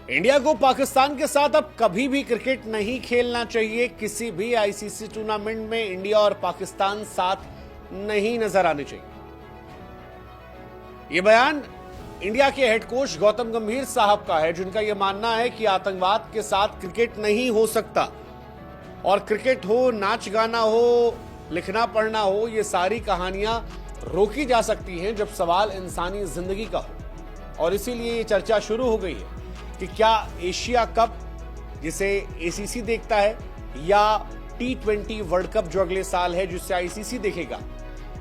India को पाकिस्तान के साथ अब कभी भी क्रिकेट नहीं खेलना चाहिए। किसी भी आईसीसी टूर्नामेंट में इंडिया और पाकिस्तान साथ नहीं नजर आने चाहिए। यह बयान इंडिया के हेड कोच गौतम गंभीर साहब का है, जिनका यह मानना है कि आतंकवाद के साथ क्रिकेट नहीं हो सकता और क्रिकेट हो, नाच गाना हो, लिखना पढ़ना हो, ये सारी कहानियां रोकी जा सकती हैं जब सवाल इंसानी जिंदगी का हो। और इसीलिए ये चर्चा शुरू हो गई है कि क्या एशिया कप, जिसे एसीसी देखता है, या T20 वर्ल्ड कप जो अगले साल है जिससे आईसीसी देखेगा,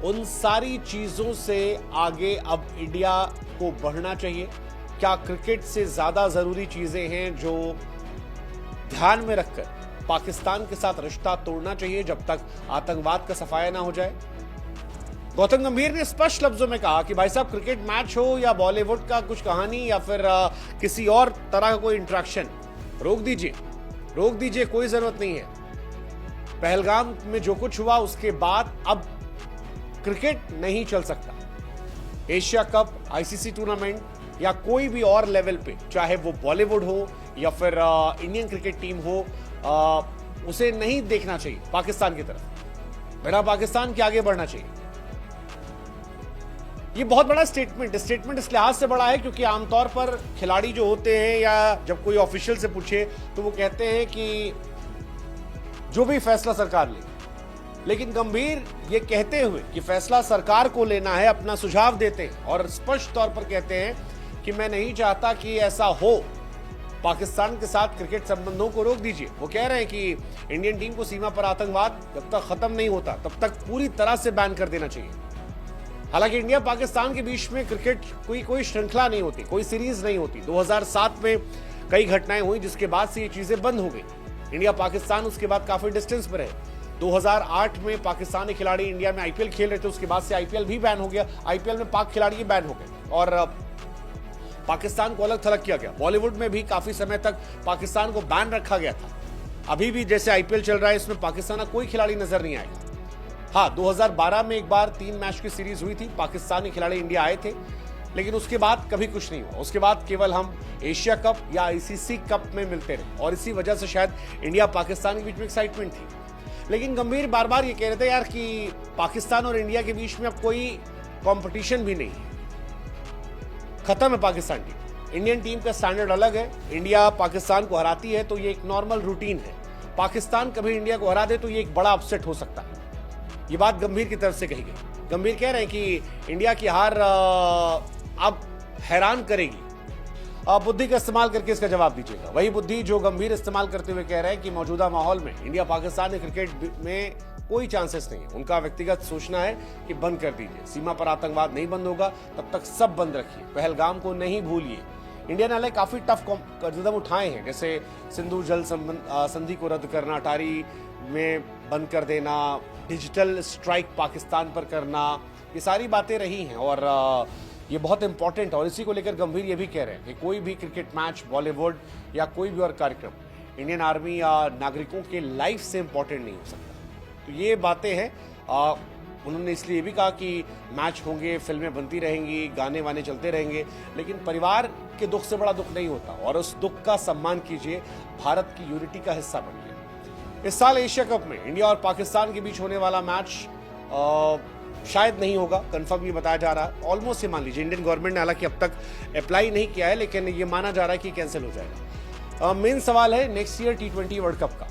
उन सारी चीजों से आगे अब इंडिया को बढ़ना चाहिए। क्या क्रिकेट से ज्यादा जरूरी चीजें हैं जो ध्यान में रखकर पाकिस्तान के साथ रिश्ता तोड़ना चाहिए जब तक आतंकवाद का सफाया ना हो जाए। गौतम गंभीर ने स्पष्ट लफ्जों में कहा कि भाई साहब, क्रिकेट मैच हो या बॉलीवुड का कुछ कहानी या फिर किसी और तरह का कोई इंटरेक्शन, रोक दीजिए, कोई जरूरत नहीं है। पहलगाम में जो कुछ हुआ उसके बाद अब क्रिकेट नहीं चल सकता। एशिया कप, आईसीसी टूर्नामेंट या कोई भी और लेवल पे, चाहे वो बॉलीवुड हो या फिर इंडियन क्रिकेट टीम हो, उसे नहीं देखना चाहिए पाकिस्तान की तरफ। बिना पाकिस्तान के आगे बढ़ना चाहिए। ये बहुत बड़ा स्टेटमेंट इस लिहाज से बड़ा है क्योंकि आमतौर पर खिलाड़ी जो होते हैं या जब कोई ऑफिशियल से पूछे तो वो कहते हैं कि जो भी फैसला सरकार ले, लेकिन गंभीर ये कहते हुए कि फैसला सरकार को लेना है, अपना सुझाव देते हैं और स्पष्ट तौर पर कहते हैं कि मैं नहीं चाहता कि ऐसा हो। पाकिस्तान के साथ क्रिकेट संबंधों को रोक दीजिए। वो कह रहे हैं कि इंडियन टीम को सीमा पर आतंकवाद जब तक खत्म नहीं होता तब तक पूरी तरह से बैन कर देना चाहिए। हालांकि इंडिया पाकिस्तान के बीच में क्रिकेट कोई श्रृंखला नहीं होती, कोई सीरीज नहीं होती। 2007 में कई घटनाएं हुई जिसके बाद से ये चीजें बंद हो गई। इंडिया पाकिस्तान उसके बाद काफी डिस्टेंस पर है। 2008 में पाकिस्तानी खिलाड़ी इंडिया में आईपीएल खेल रहे थे, उसके बाद से आईपीएल भी बैन हो गया। आईपीएल में पाक खिलाड़ी बैन हो गए और पाकिस्तान को अलग थलग किया गया। बॉलीवुड में भी काफी समय तक पाकिस्तान को बैन रखा गया था। अभी भी जैसे आईपीएल चल रहा है, इसमें पाकिस्तान का कोई खिलाड़ी नजर नहीं आएगा। हाँ, 2012 में एक बार 3 मैच की सीरीज हुई थी, पाकिस्तानी खिलाड़ी इंडिया आए थे, लेकिन उसके बाद कभी कुछ नहीं हुआ। उसके बाद केवल हम एशिया कप या आईसीसी कप में मिलते रहे और इसी वजह से शायद इंडिया पाकिस्तान के बीच में एक्साइटमेंट थी। लेकिन गंभीर बार बार ये कह रहे थे यार कि पाकिस्तान और इंडिया के बीच में अब कोई कंपटीशन भी नहीं है, खत्म है पाकिस्तान टीम। इंडियन टीम का स्टैंडर्ड अलग है। इंडिया पाकिस्तान को हराती है तो ये एक नॉर्मल रूटीन है। पाकिस्तान कभी इंडिया को हरा दे तो ये एक बड़ा अपसेट हो सकता है। ये बात गंभीर की तरफ से कही गई। गंभीर कह रहे हैं कि इंडिया की हार अब हैरान करेगी। बुद्धि का इस्तेमाल करके इसका जवाब दीजिएगा। वही बुद्धि जो गंभीर इस्तेमाल करते हुए कह रहे हैं कि मौजूदा माहौल में इंडिया पाकिस्तान क्रिकेट में कोई चांसेस नहीं है। उनका व्यक्तिगत सोचना है कि बंद कर दीजिए, सीमा पर आतंकवाद नहीं बंद होगा तब तक सब बंद रखिए, पहलगाम को नहीं भूलिए। इंडिया ने काफी टफ कदम उठाए हैं, जैसे सिंधु जल संधि को रद्द करना, अटारी में बंद कर देना, डिजिटल स्ट्राइक पाकिस्तान पर करना, ये सारी बातें रही हैं और ये बहुत इंपॉर्टेंट है। और इसी को लेकर गंभीर ये भी कह रहे हैं कि कोई भी क्रिकेट मैच, बॉलीवुड या कोई भी और कार्यक्रम इंडियन आर्मी या नागरिकों के लाइफ से इंपॉर्टेंट नहीं हो सकता। तो ये बातें हैं। उन्होंने इसलिए भी कहा कि मैच होंगे, फिल्में बनती रहेंगी, गाने वाने चलते रहेंगे, लेकिन परिवार के दुख से बड़ा दुख नहीं होता और उस दुख का सम्मान कीजिए, भारत की यूनिटी का हिस्सा बनिए। इस साल एशिया कप में इंडिया और पाकिस्तान के बीच होने वाला मैच शायद नहीं होगा, कंफर्म ये बताया जा रहा है। ऑलमोस्ट ये मान लीजिए, इंडियन गवर्नमेंट ने हालांकि अब तक अप्लाई नहीं किया है, लेकिन ये माना जा रहा है कि कैंसिल हो जाएगा। मेन सवाल है next year T20 world cup का।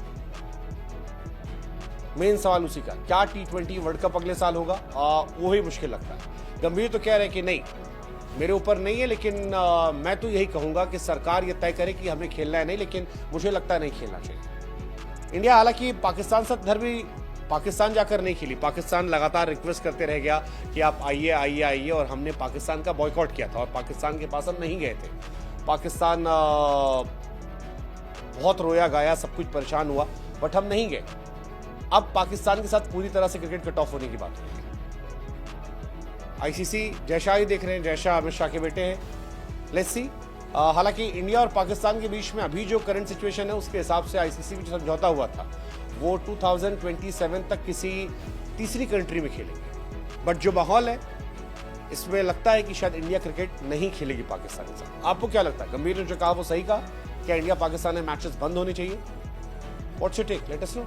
मेन सवाल उसी का, क्या T20 वर्ल्ड कप अगले साल होगा, वो ही मुश्किल लगता है। गंभीर तो कह रहे हैं कि नहीं, मेरे ऊपर नहीं है, लेकिन मैं तो यही कहूंगा कि सरकार ये तय करे कि हमें खेलना है नहीं, लेकिन मुझे लगता है नहीं खेलना चाहिए। इंडिया हालांकि पाकिस्तान से इधर भी पाकिस्तान जाकर नहीं खेली। पाकिस्तान लगातार रिक्वेस्ट करते रह गया कि आप आइए और हमने पाकिस्तान का बॉयकॉट किया था और पाकिस्तान के पास हम नहीं गए थे। पाकिस्तान बहुत रोया गाया, सब कुछ परेशान हुआ, बट हम नहीं गए। अब पाकिस्तान के साथ पूरी तरह से क्रिकेट कट ऑफ होने की बात हो रही है। आईसीसी जयशाह ही देख रहे हैं, जयशाह अमित शाह के बेटे हैं। Let's see. हालांकि इंडिया और पाकिस्तान के बीच में अभी जो करंट सिचुएशन है उसके हिसाब से आईसीसी में जो समझौता हुआ था वो 2027 तक किसी तीसरी कंट्री में खेलेंगे। बट जो माहौल है इसमें लगता है कि शायद इंडिया क्रिकेट नहीं खेलेगी पाकिस्तान के साथ। आपको क्या लगता है? गंभीर ने जो कहा वो सही कहा? क्या इंडिया पाकिस्तान में मैचेस बंद होने चाहिए? What's your take? Let us no.